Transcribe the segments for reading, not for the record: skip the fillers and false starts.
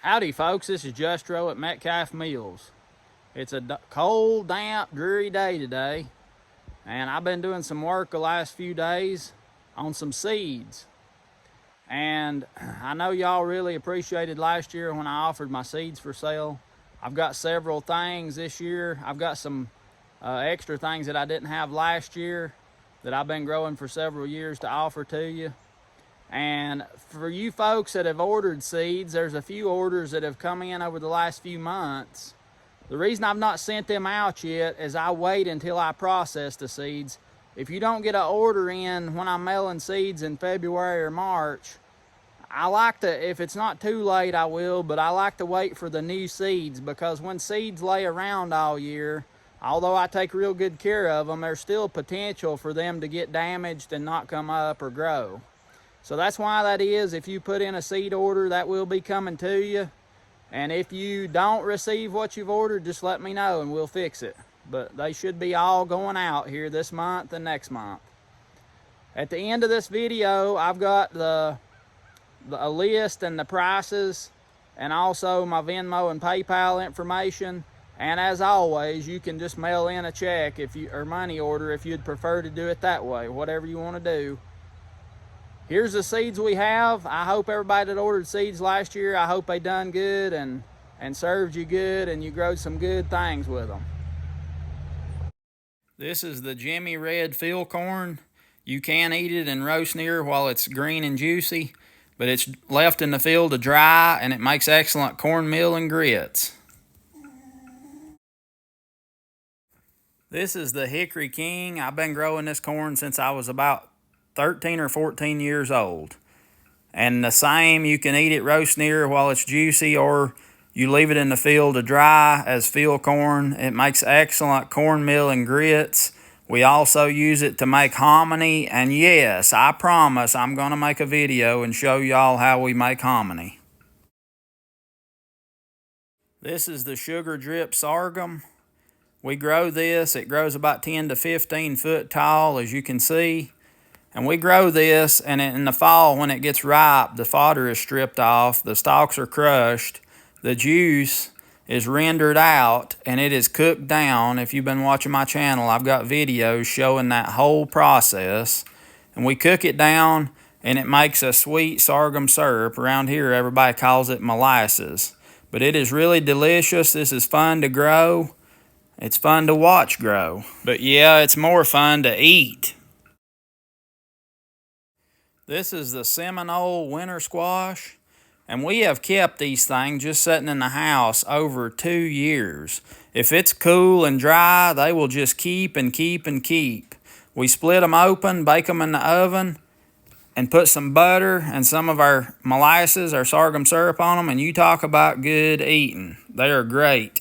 Howdy folks, this is Justro at Metcalf Mills. It's a cold, damp, dreary day today, and I've been doing some work the last few days on some seeds. And I know y'all really appreciated last year when I offered my seeds for sale. I've got several things this year. I've got some extra things that I didn't have last year that I've been growing for several years to offer to you. And for you folks that have ordered seeds, there's a few orders that have come in over the last few months. The reason I've not sent them out yet is I wait until I process the seeds. If you don't get an order in when I'm mailing seeds in February or March, I like to, if it's not too late, I will, but I like to wait for the new seeds, because when seeds lay around all year, although I take real good care of them, there's still potential for them to get damaged and not come up or grow. So that's why that is. If you put in a seed order, that will be coming to you. And if you don't receive what you've ordered, just let me know and we'll fix it. But they should be all going out here this month and next month. At the end of this video, I've got a list and the prices, and also my Venmo and PayPal information. And as always, you can just mail in a check or money order if you'd prefer to do it that way, whatever you want to do. Here's the seeds we have. I hope everybody that ordered seeds last year, I hope they done good and served you good and you growed some good things with them. This is the Jimmy Red field corn. You can eat it and roast near while it's green and juicy, but it's left in the field to dry, and it makes excellent cornmeal and grits. This is the Hickory King. I've been growing this corn since I was about 13 or 14 years old. And the same, you can eat it roast near while it's juicy, or you leave it in the field to dry as field corn. It makes excellent cornmeal and grits. We also use it to make hominy, and yes, I promise I'm going to make a video and show y'all how we make hominy. This is the Sugar Drip sorghum. We grow this. It grows about 10 to 15 foot tall, as you can see. And we grow this, and in the fall when it gets ripe, the fodder is stripped off, the stalks are crushed, the juice is rendered out, and it is cooked down. If you've been watching my channel, I've got videos showing that whole process. And we cook it down, and it makes a sweet sorghum syrup. Around here, everybody calls it molasses. But it is really delicious. This is fun to grow. It's fun to watch grow. But yeah, it's more fun to eat. This is the Seminole winter squash, and we have kept these things just sitting in the house over 2 years. If it's cool and dry, they will just keep and keep and keep. We split them open, bake them in the oven, and put some butter and some of our molasses, our sorghum syrup on them, and you talk about good eating. They are great.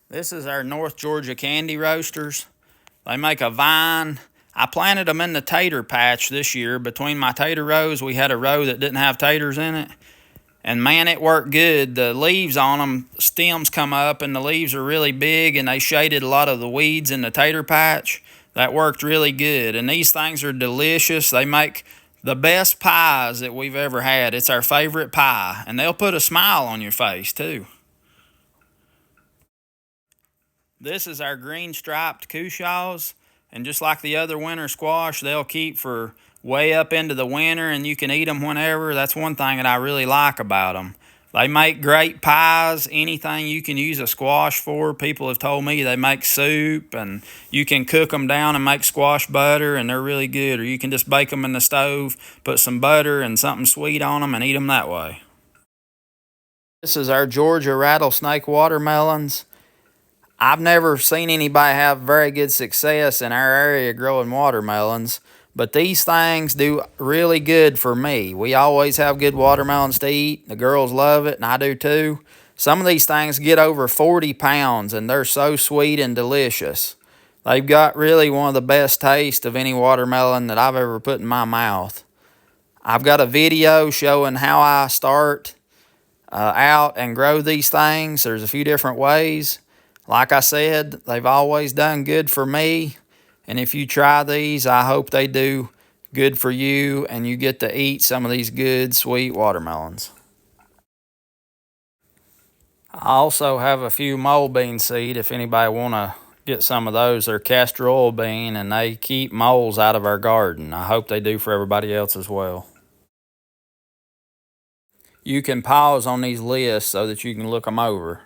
This is our North Georgia candy roasters. They make a vine. I planted them in the tater patch this year. Between my tater rows, we had a row that didn't have taters in it. And man, it worked good. The leaves on them, stems come up, and the leaves are really big, and they shaded a lot of the weeds in the tater patch. That worked really good. And these things are delicious. They make the best pies that we've ever had. It's our favorite pie. And they'll put a smile on your face, too. This is our green striped cushaws. And just like the other winter squash, they'll keep for way up into the winter, and you can eat them whenever. That's one thing that I really like about them. They make great pies, anything you can use a squash for. People have told me they make soup, and you can cook them down and make squash butter, and they're really good. Or you can just bake them in the stove, put some butter and something sweet on them, and eat them that way. This is our Georgia rattlesnake watermelons. I've never seen anybody have very good success in our area growing watermelons, but these things do really good for me. We always have good watermelons to eat. The girls love it, and I do too. Some of these things get over 40 pounds, and they're so sweet and delicious. They've got really one of the best taste of any watermelon that I've ever put in my mouth. I've got a video showing how I start out and grow these things. There's a few different ways. Like I said, they've always done good for me, and if you try these, I hope they do good for you and you get to eat some of these good, sweet watermelons. I also have a few mole bean seed if anybody want to get some of those. They're castor oil bean and they keep moles out of our garden. I hope they do for everybody else as well. You can pause on these lists so that you can look them over.